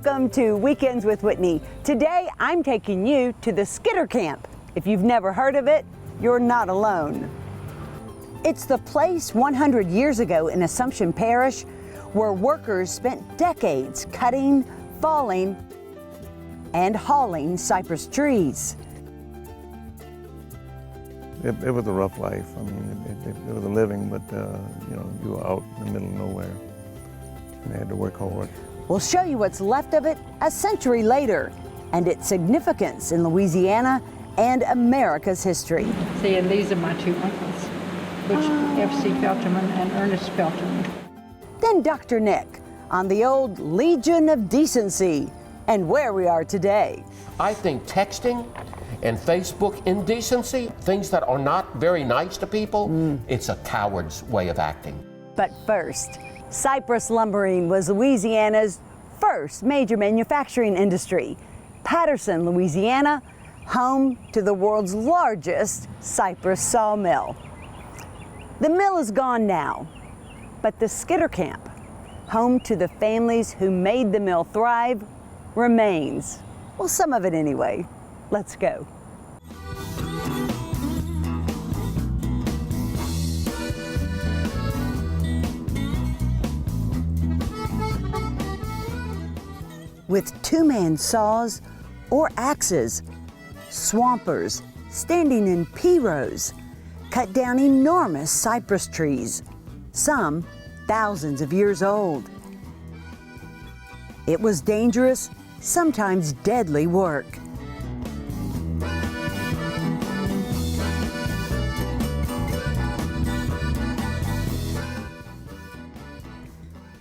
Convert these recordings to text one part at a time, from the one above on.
Welcome to Weekends with Whitney. Today I'm taking you to the Skidder Camp. If you've never heard of it, you're not alone. It's the place 100 years ago in Assumption Parish where workers spent decades cutting, falling, and hauling cypress trees. It was a rough life. I mean, it was a living, but you were out in the middle of nowhere and they had to work hard. We'll show you what's left of it a century later and its significance in Louisiana and America's history. See, and these are my two uncles, F.C. Felterman and Ernest Felterman. Then Dr. Nick on the old Legion of Decency and where we are today. I think texting and Facebook indecency, things that are not very nice to people, it's a coward's way of acting. But first, cypress lumbering was Louisiana's first major manufacturing industry. Patterson, Louisiana, home to the world's largest cypress sawmill. The mill is gone now, but the Skidder Camp, home to the families who made the mill thrive, remains. Well, some of it anyway. Let's go. With two-man saws or axes, swampers standing in P-rows cut down enormous cypress trees, some thousands of years old. It was dangerous, sometimes deadly work.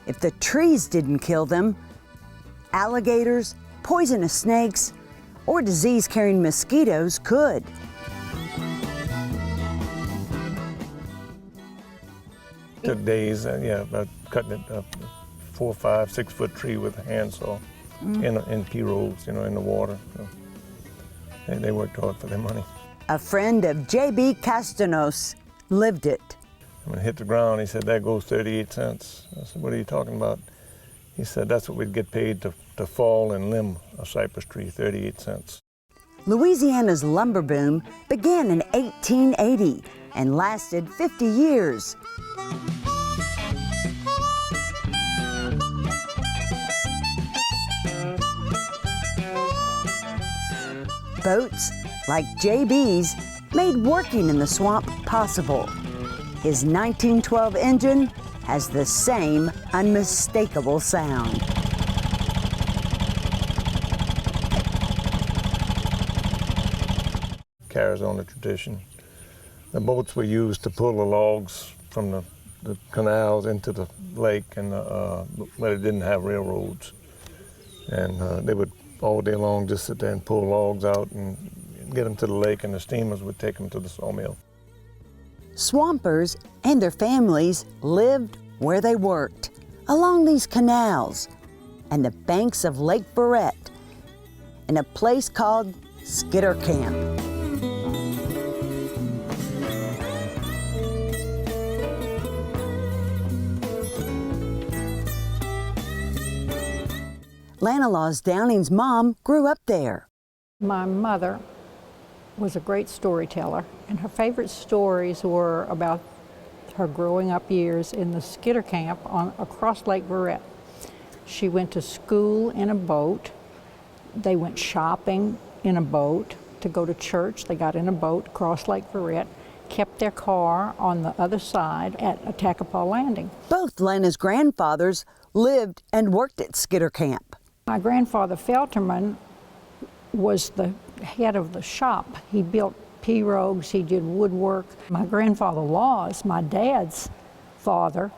If the trees didn't kill them, alligators, poisonous snakes, or disease-carrying mosquitoes could. It took days, about cutting it 4, 5, 6 foot tree with a handsaw in P-rows, in the water. So they worked hard for their money. A friend of J.B. Castanos lived it. When it hit the ground, he said, "That goes 38 cents." I said, "What are you talking about?" He said, "That's what we'd get paid to fall and limb a cypress tree, 38 cents. Louisiana's lumber boom began in 1880 and lasted 50 years. Boats like JB's made working in the swamp possible. His 1912 engine has the same unmistakable sound. Carries on the tradition. The boats were used to pull the logs from the canals into the lake, and but it didn't have railroads. And they would all day long just sit there and pull logs out and get them to the lake, and the steamers would take them to the sawmill. Swampers and their families lived where they worked, along these canals and the banks of Lake Barrett, in a place called Skidder Camp. Lanalaus Downing's mom grew up there. My mother was a great storyteller, and her favorite stories were about her growing up years in the Skidder Camp across Lake Barrett. She went to school in a boat. They went shopping in a boat. To go to church, they got in a boat across Lake Barrett, kept their car on the other side at Attakapaw Landing. Both Lena's grandfathers lived and worked at Skidder Camp. My grandfather Felterman was the head of the shop. He built pirogues, he did woodwork. My grandfather Laws, my dad's father,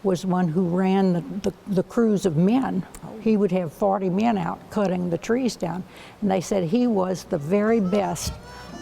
was one who ran the crews of men. He would have 40 men out cutting the trees down. And they said he was the very best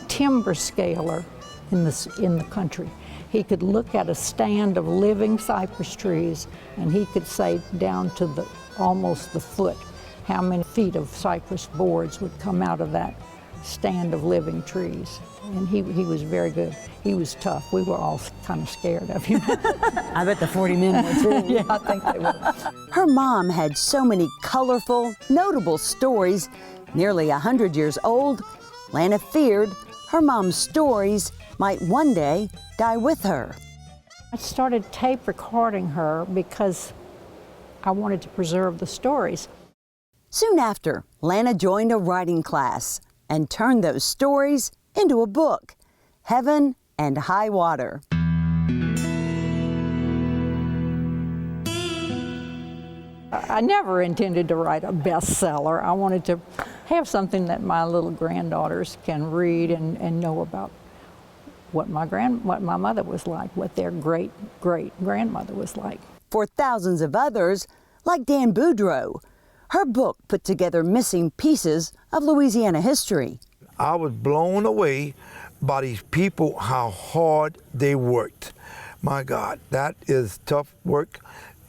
timber scaler in the country. He could look at a stand of living cypress trees and he could say down to almost the foot how many feet of cypress boards would come out of that stand of living trees. And he was very good. He was tough. We were all kind of scared of him. I bet the 40 men were too. Yeah, I think they were. Her mom had so many colorful, notable stories. Nearly 100 years old, Lana feared her mom's stories might one day die with her. I started tape recording her because I wanted to preserve the stories. Soon after, Lana joined a writing class and turned those stories into a book, Heaven and High Water. I never intended to write a bestseller. I wanted to have something that my little granddaughters can read and know about what my mother was like, what their great-great-grandmother was like. For thousands of others, like Dan Boudreau, her book put together missing pieces of Louisiana history. I was blown away by these people, how hard they worked. My God, that is tough work,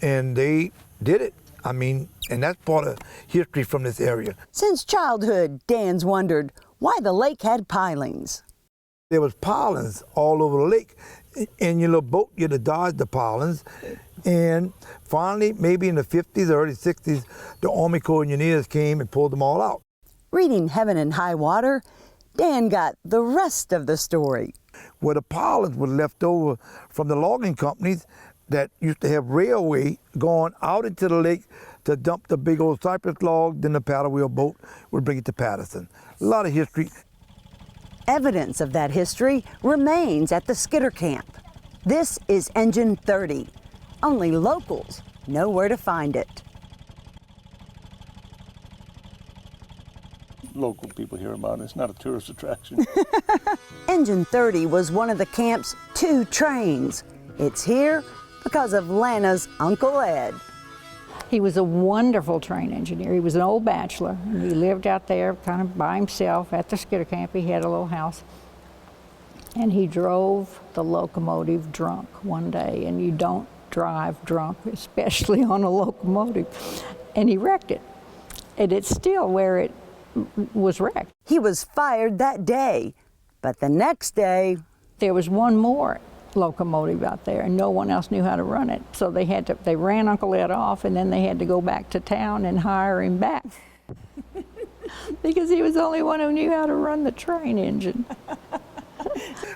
and they did it. I mean, and that's part of history from this area. Since childhood, Dan's wondered why the lake had pilings. There was pilings all over the lake. In your little boat, you had to dodge the pilings. And finally, maybe in the 50s, early 60s, the Army Corps of Engineers came and pulled them all out. Reading Heaven and High Water, Dan got the rest of the story. Where the pilings were left over from the logging companies that used to have railway going out into the lake to dump the big old cypress log, then the paddle wheel boat would bring it to Patterson. A lot of history. Evidence of that history remains at the Skidder Camp. This is Engine 30. Only locals know where to find it. Local people hear about it. It's not a tourist attraction. Engine 30 was one of the camp's 2 trains. It's here because of Lana's Uncle Ed. He was a wonderful train engineer. He was an old bachelor, and he lived out there kind of by himself at the Skidder Camp. He had a little house. And he drove the locomotive drunk one day, and you don't drive drunk, especially on a locomotive. And he wrecked it. And it's still where it was wrecked. He was fired that day, but the next day, there was one more locomotive out there, and no one else knew how to run it. So they ran Uncle Ed off, and then they had to go back to town and hire him back because he was the only one who knew how to run the train engine.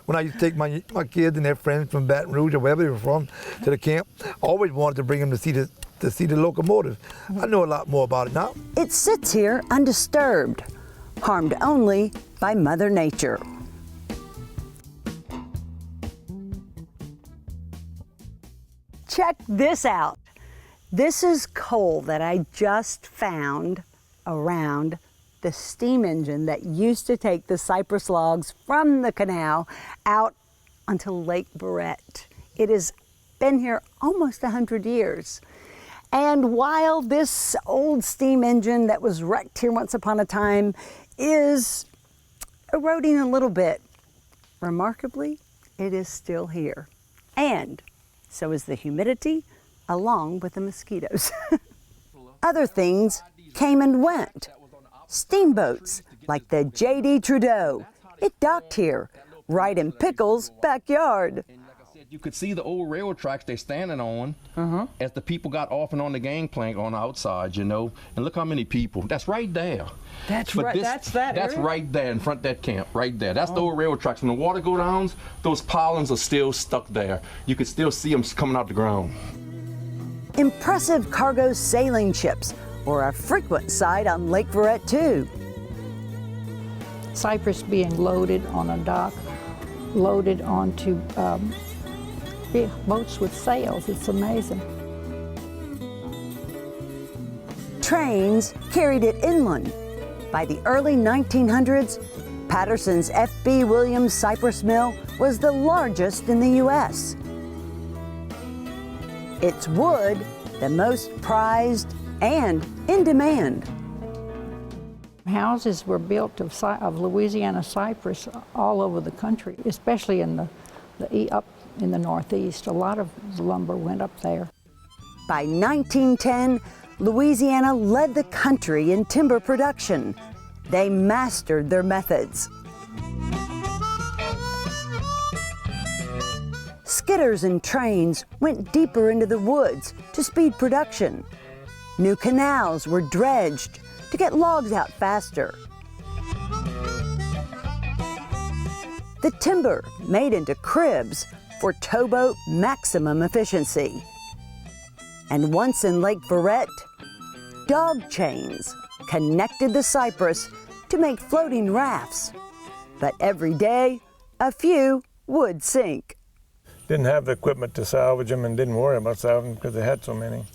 When I used to take my kids and their friends from Baton Rouge or wherever they were from to the camp, I always wanted to bring them to see the locomotive. I know a lot more about it now. it sits here undisturbed, harmed only by Mother Nature. Check this out. This is coal that I just found around the steam engine that used to take the cypress logs from the canal out onto Lake Barrette. It has been here almost 100 years. And while this old steam engine that was wrecked here once upon a time is eroding a little bit, remarkably, it is still here. And so is the humidity, along with the mosquitoes. Other things came and went. Steamboats, like the J.D. Trudeau. It docked here, right in Pickles' backyard. You could see the old railroad tracks they're standing on as the people got off and on the gangplank on the outside, you know. And look how many people. That's right there. That's But right. That's right there in front of that camp, right there. That's the old railroad tracks. When the water go down, those pilings are still stuck there. You could still see them coming out the ground. Impressive cargo sailing ships were a frequent sight on Lake Barrette, too. Cypress being loaded on a dock, loaded onto big boats with sails. It's amazing. Trains carried it inland. By the early 1900s, Patterson's F.B. Williams Cypress Mill was the largest in the U.S. Its wood, the most prized and in demand. Houses were built of Louisiana cypress all over the country, especially in up in the Northeast. A lot of lumber went up there. By 1910, Louisiana led the country in timber production, They mastered their methods. Skidders and trains went deeper into the woods to speed production. New canals were dredged to get logs out faster. The timber made into cribs for towboat maximum efficiency. And once in Lake Verret, dog chains connected the cypress to make floating rafts. But every day, a few would sink. Didn't have the equipment to salvage them and didn't worry about salvaging them because they had so many.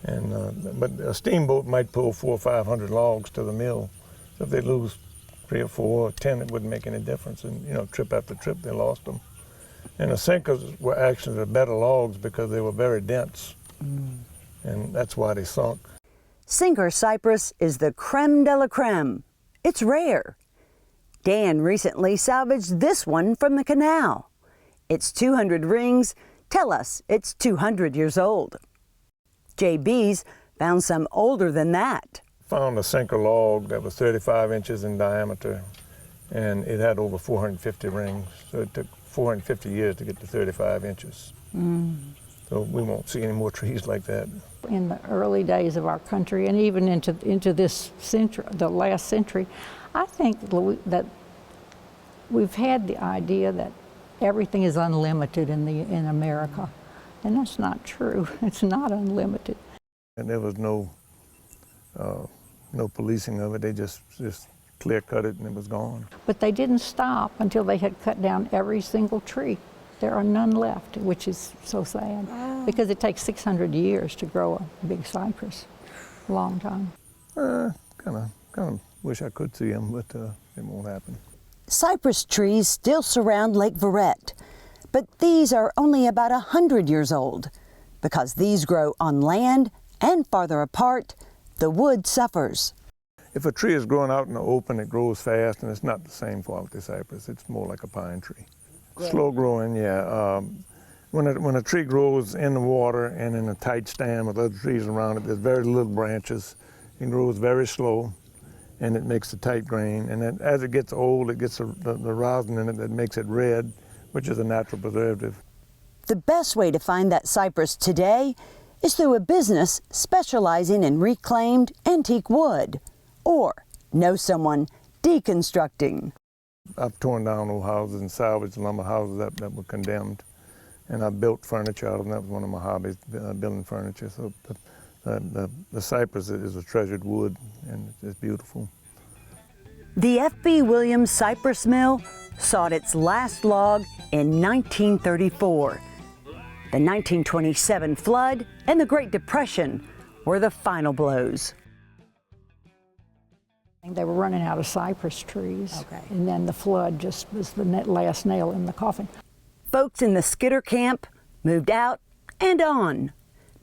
But a steamboat might pull 400 or 500 logs to the mill. So if they lose 3 or 4 or 10, it wouldn't make any difference. And trip after trip, they lost them. And the sinkers were actually the better logs because they were very dense. And that's why they sunk. Sinker cypress is the creme de la creme. It's rare. Dan recently salvaged this one from the canal. Its 200 rings tell us it's 200 years old. JB's found some older than that. Found a sinker log that was 35 inches in diameter, and it had over 450 rings. So it took 450 years to get to 35 inches. So we won't see any more trees like that. In the early days of our country, and even into this century, the last century, I think that we've had the idea that everything is unlimited in America, and that's not true. It's not unlimited. And there was no policing of it. They just clear cut it and it was gone. But they didn't stop until they had cut down every single tree. There are none left, which is so sad, because it takes 600 years to grow a big cypress. A long time. Kind of wish I could see them, but it won't happen. Cypress trees still surround Lake Verret, but these are only about 100 years old. Because these grow on land and farther apart, the wood suffers. If a tree is growing out in the open, it grows fast, and it's not the same quality cypress. It's more like a pine tree. Slow growing, yeah. When a tree grows in the water and in a tight stand with other trees around it, there's very little branches. It grows very slow, and it makes a tight grain. And then as it gets old, it gets the rosin in it that makes it red, which is a natural preservative. The best way to find that cypress today is through a business specializing in reclaimed antique wood, or know someone deconstructing. I've torn down old houses and salvaged lumber houses that were condemned, and I built furniture out of them. That was one of my hobbies, building furniture. So the cypress is a treasured wood, and it's beautiful. The F.B. Williams Cypress Mill sawed its last log in 1934. The 1927 flood and the Great Depression were the final blows. They were running out of cypress trees, and then the flood just was the last nail in the coffin. Folks in the Skidder Camp moved out and on,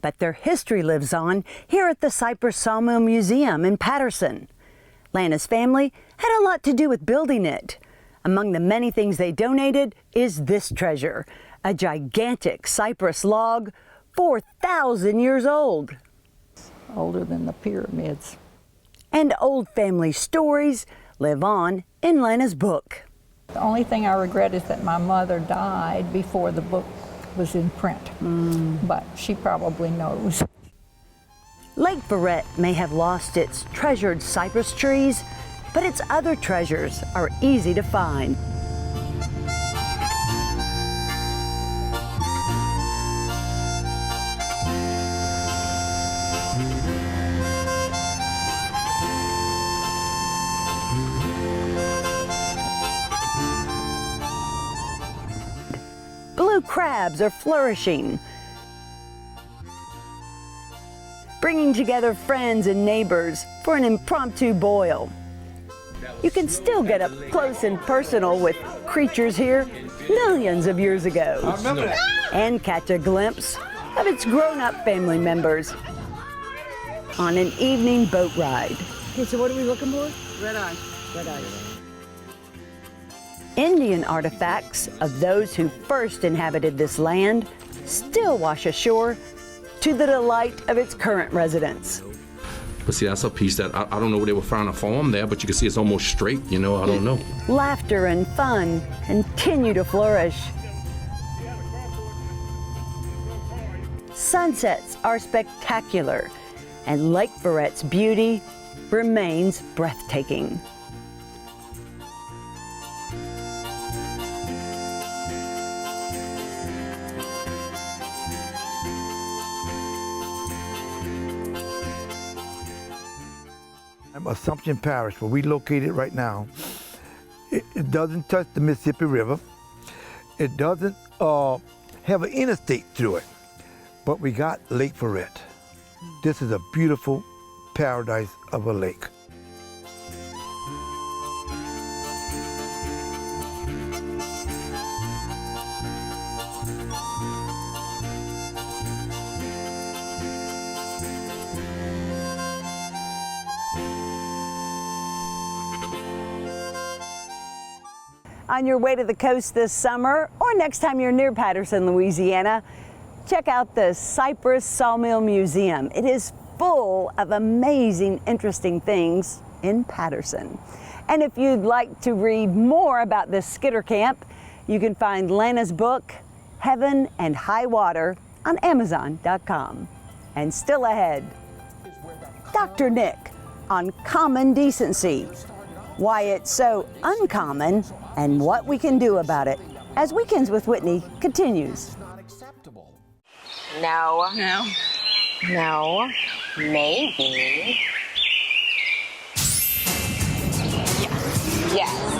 but their history lives on here at the Cypress Sawmill Museum in Patterson. Lana's family had a lot to do with building it. Among the many things they donated is this treasure, a gigantic cypress log, 4,000 years old. Older than the pyramids. And old family stories live on in Lana's book. The only thing I regret is that my mother died before the book was in print, but she probably knows. Lake Verret may have lost its treasured cypress trees, but its other treasures are easy to find. Blue crabs are flourishing, bringing together friends and neighbors for an impromptu boil. You can still get up close and personal with creatures here millions of years ago, and catch a glimpse of its grown-up family members on an evening boat ride. Okay, so what are we looking for? Red eye. Red eye. Indian artifacts of those who first inhabited this land still wash ashore to the delight of its current residents. But see, that's a piece that I don't know what they were trying to form there, but you can see it's almost straight, you know, I don't know. Laughter and fun continue to flourish. Sunsets are spectacular, and Lake Verret's beauty remains breathtaking. Assumption Parish, where we located right now, it doesn't touch the Mississippi River. It doesn't have an interstate through it, but we got Lake Verret. This is a beautiful paradise of a lake. On your way to the coast this summer, or next time you're near Patterson, Louisiana, check out the Cypress Sawmill Museum. It is full of amazing, interesting things in Patterson. And if you'd like to read more about the Skidder Camp, you can find Lana's book, Heaven and High Water, on Amazon.com. And still ahead, Dr. Nick on common decency, why it's so uncommon, and what we can do about it, as Weekends with Whitney continues. No. No. No. Maybe. Yes.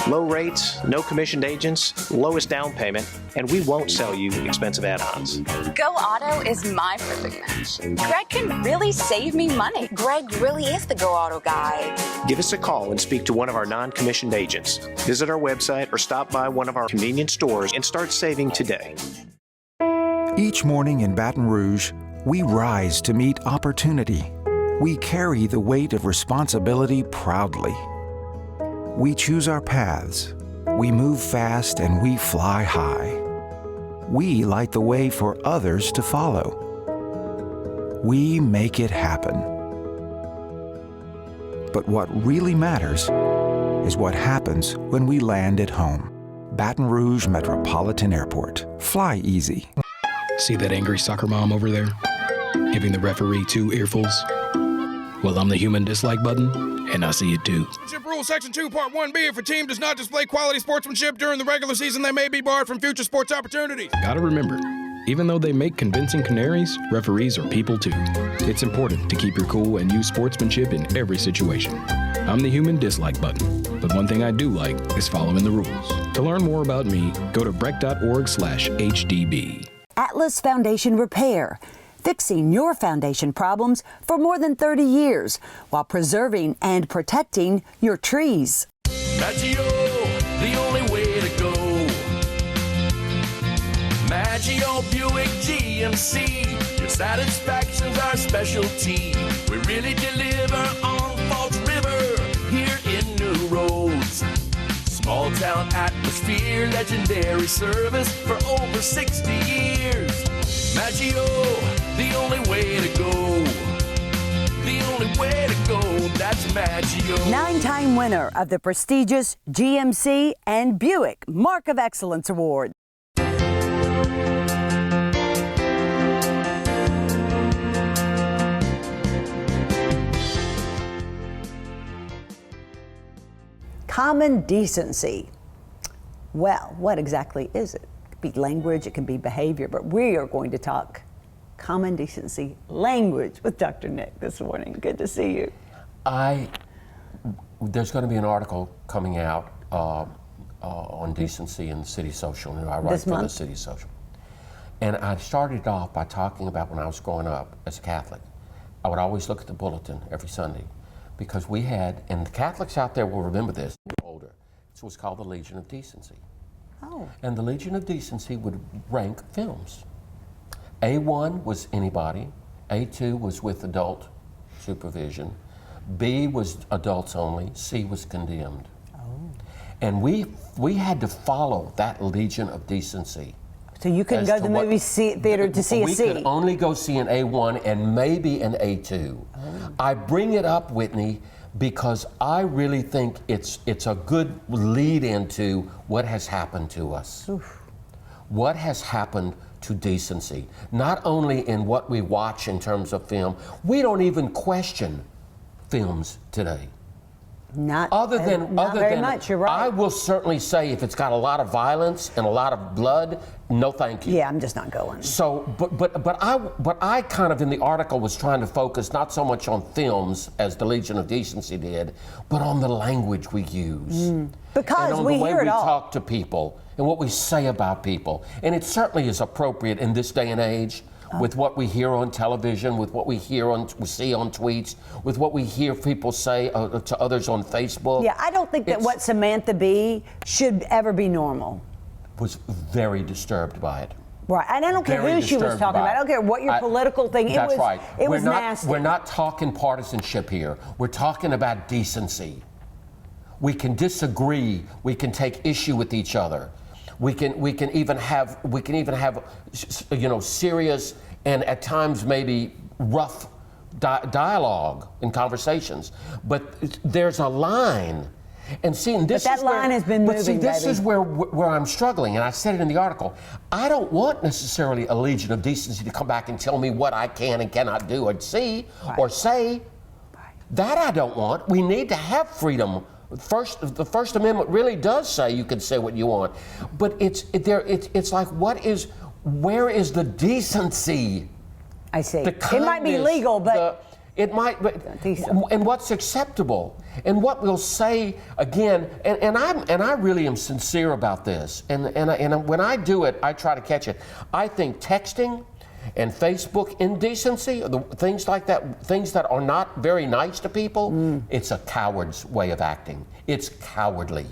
Low rates, no commissioned agents, lowest down payment, and we won't sell you expensive add-ons. Go Auto is my perfect match. Greg can really save me money. Greg really is the Go Auto guy. Give us a call and speak to one of our non-commissioned agents. Visit our website or stop by one of our convenience stores and start saving today. Each morning in Baton Rouge, we rise to meet opportunity. We carry the weight of responsibility proudly. We choose our paths. We move fast and we fly high. We light the way for others to follow. We make it happen. But what really matters is what happens when we land at home. Baton Rouge Metropolitan Airport. Fly easy. See that angry soccer mom over there? Giving the referee 2 earfuls? Well, I'm the human dislike button, and I see it too. Ship Rule Section 2, Part 1B. If a team does not display quality sportsmanship during the regular season, they may be barred from future sports opportunities. Gotta remember, even though they make convincing canaries, referees are people too. It's important to keep your cool and use sportsmanship in every situation. I'm the human dislike button, but one thing I do like is following the rules. To learn more about me, go to breck.org/HDB. Atlas Foundation Repair, fixing your foundation problems for more than 30 years while preserving and protecting your trees. Maggio, the only way to go. Maggio Buick GMC, your satisfaction's our specialty. We really deliver on Falls River, here in New Roads. Small town atmosphere, legendary service for over 60 years. Maggio, the only way to go. The only way to go, that's Maggio. 9-time winner of the prestigious GMC and Buick Mark of Excellence Award. Common decency. Well, what exactly is it? It could be language, it can be behavior, but we are going to talk common decency language with Dr. Nick this morning. Good to see you. There's going to be an article coming out on decency in the City Social. I write This for month? the City Social. And I started off by talking about when I was growing up as a Catholic. I would always look at the bulletin every Sunday because we had, and the Catholics out there will remember this, older, it was called the Legion of Decency. Oh. And the Legion of Decency would rank films. A1 was anybody, A2 was with adult supervision, B was adults only, C was condemned. Oh. And we had to follow that Legion of Decency So you couldn't go to the movie theater to see a C? We could only go see an A1 and maybe an A2. Oh. I bring it up, Whitney, because I really think it's a good lead into what has happened to us. Oof. What has happened to decency, not only in what we watch in terms of film. We don't even question films today. Not very much, you're right. I will certainly say if it's got a lot of violence and a lot of blood, no thank you. Yeah, I'm just not going. So, but I kind of in the article was trying to focus not so much on films as the Legion of Decency did, but on the language we use. Because and on we the way hear it we all. talk to people and what we say about people. And it certainly is appropriate in this day and age. With what we hear on television, with what we see on tweets, with what we hear people say to others on Facebook. Yeah, I don't think that what Samantha Bee should ever be normal. Was very disturbed by it. Right, and I don't care who she was talking about. I don't care what your political thing. That's right. It was nasty. We're not talking partisanship here. We're talking about decency. We can disagree. We can take issue with each other. We can even have serious and at times maybe rough dialogue and conversations. But there's a line. And see, and this but that line has been moving, But see, this baby. is where I'm struggling, and I said it in the article. I don't want necessarily a Legion of Decency to come back and tell me what I can and cannot do or see or say. That I don't want. We need to have freedom. The First Amendment really does say you can say what you want, but it's like where is the decency? I see. It might be legal, but it might. But and what's acceptable, and what we'll say again, and I really am sincere about this, and when I do it, I try to catch it. I think texting and Facebook indecency, things like that, things that are not very nice to people, it's a coward's way of acting. It's cowardly.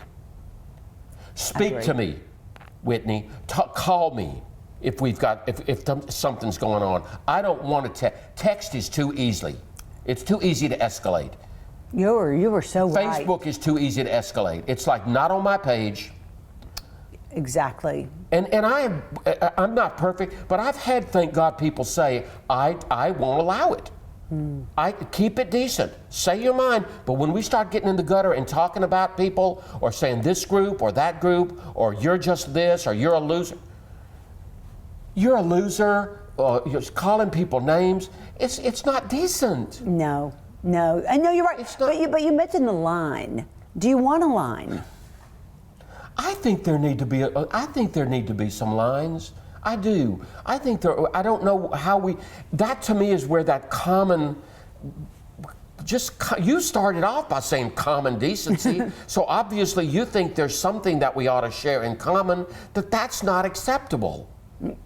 Speak to me, Whitney. Call me if something's going on. I don't want to text is too easily. It's too easy to escalate. You were so right. Facebook is too easy to escalate. It's like not on my page. Exactly. And I'm not perfect, but I've had, thank God, people say, I won't allow it. I keep it decent. Say your mind, but when we start getting in the gutter and talking about people or saying this group or that group or you're just this or you're a loser. You're a loser, or you're calling people names. It's not decent. No. I know you're right. But you mentioned the line. Do you want a line? I think there need to be some lines. I do. I don't know how that to me is where that common, you started off by saying common decency, so obviously you think there's something that we ought to share in common, that's not acceptable.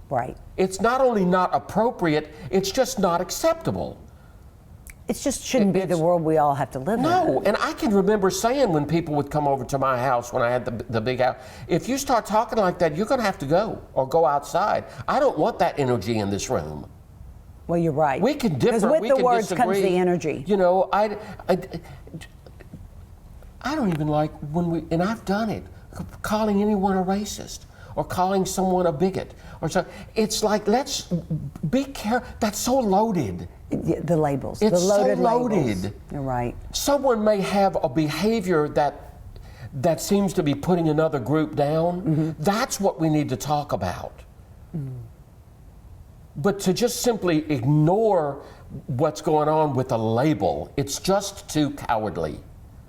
Right. It's not only not appropriate, it's just not acceptable. It just shouldn't be the world we all have to live in. No, and I can remember saying when people would come over to my house when I had the big house, if you start talking like that, you're going to have to go or go outside. I don't want that energy in this room. Well, you're right. We can differ. Because with we the can words disagree. comes the energy. You know, I don't even like and I've done it, calling anyone a racist or calling someone a bigot or so. It's like, let's be careful. That's so loaded. The labels. It's the loaded so loaded. Labels. You're right. Someone may have a behavior that seems to be putting another group down. Mm-hmm. That's what we need to talk about. But to just simply ignore what's going on with a label, it's just too cowardly.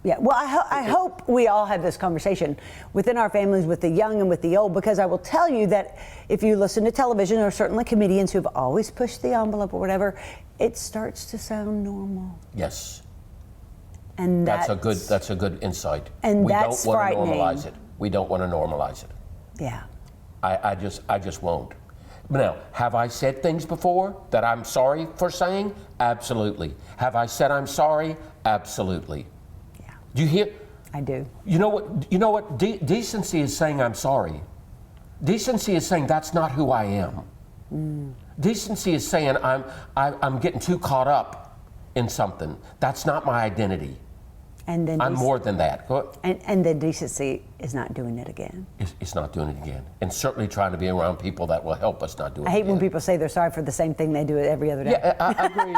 Yeah, well, I hope we all have this conversation within our families, with the young and with the old, because I will tell you that if you listen to television, or certainly comedians who've always pushed the envelope or whatever, it starts to sound normal. Yes. And that's a good insight. And we that's don't want to frightening. normalize it. We don't want to normalize it. Yeah. I just won't. Now, have I said things before that I'm sorry for saying? Absolutely. Have I said I'm sorry? Absolutely. Do you hear? I do. You know what? Decency is saying I'm sorry. Decency is saying that's not who I am. Decency is saying I'm getting too caught up in something. That's not my identity. And then I'm more than that. And then decency is not doing it again. It's not doing it again. And certainly trying to be around people that will help us not do it I hate again. when people say they're sorry for the same thing they do it every other day. Yeah, I agree.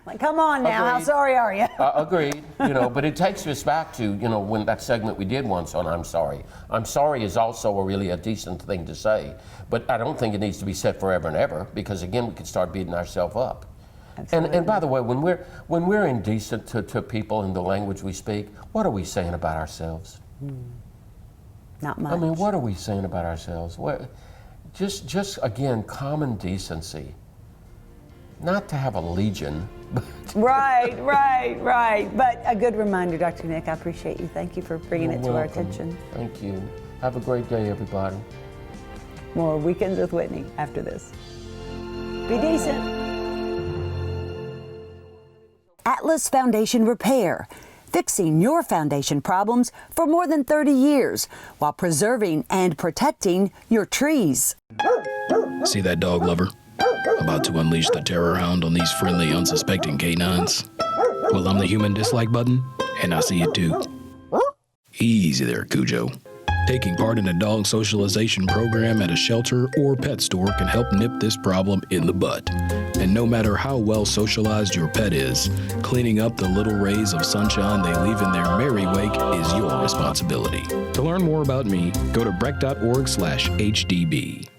Like, come on now, how Agreed. sorry are you? Agreed. But it takes us back to, when that segment we did once on I'm sorry. I'm sorry is also a decent thing to say. But I don't think it needs to be said forever and ever, because again, we could start beating ourselves up. And by the way, when we're indecent to people in the language we speak, what are we saying about ourselves? Not much. I mean, what are we saying about ourselves? Just again, common decency. Not to have a legion. Right. But a good reminder, Dr. Nick. I appreciate you. Thank you for bringing it to our attention. Thank you. Have a great day, everybody. More Weekends with Whitney after this. Be decent. Atlas Foundation Repair, fixing your foundation problems for more than 30 years while preserving and protecting your trees. See that dog lover? About to unleash the terror hound on these friendly, unsuspecting canines? Well, I'm the human dislike button, and I see it too. Easy there, Cujo. Taking part in a dog socialization program at a shelter or pet store can help nip this problem in the bud. And no matter how well socialized your pet is, cleaning up the little rays of sunshine they leave in their merry wake is your responsibility. To learn more about me, go to breck.org/HDB.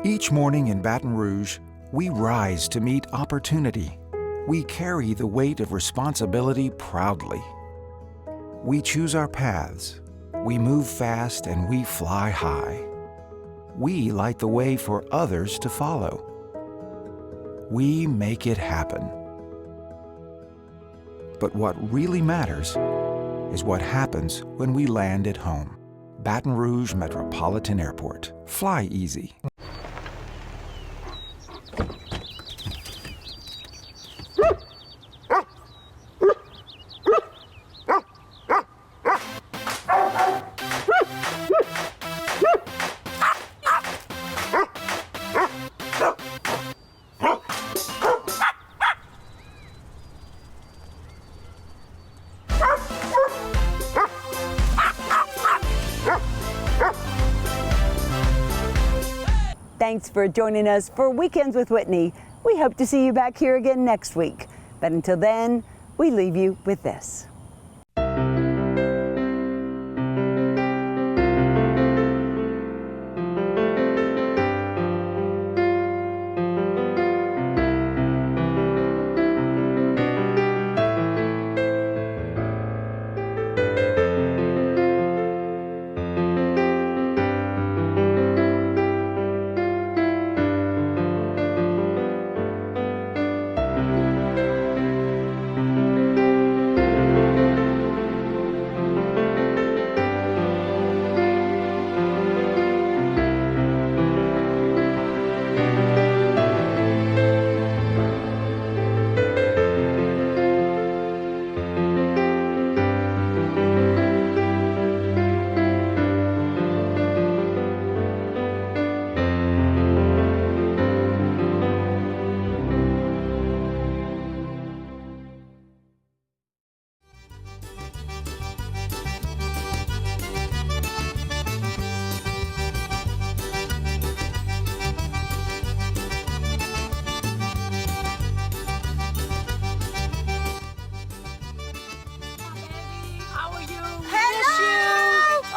Each morning in Baton Rouge, we rise to meet opportunity. We carry the weight of responsibility proudly. We choose our paths. We move fast and we fly high. We light the way for others to follow. We make it happen. But what really matters is what happens when we land at home. Baton Rouge Metropolitan Airport. Fly easy. Thanks for joining us for Weekends with Whitney. We hope to see you back here again next week. But until then, we leave you with this.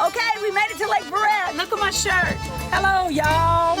Okay, we made it to Lake Barrett. Look at my shirt. Hello, y'all.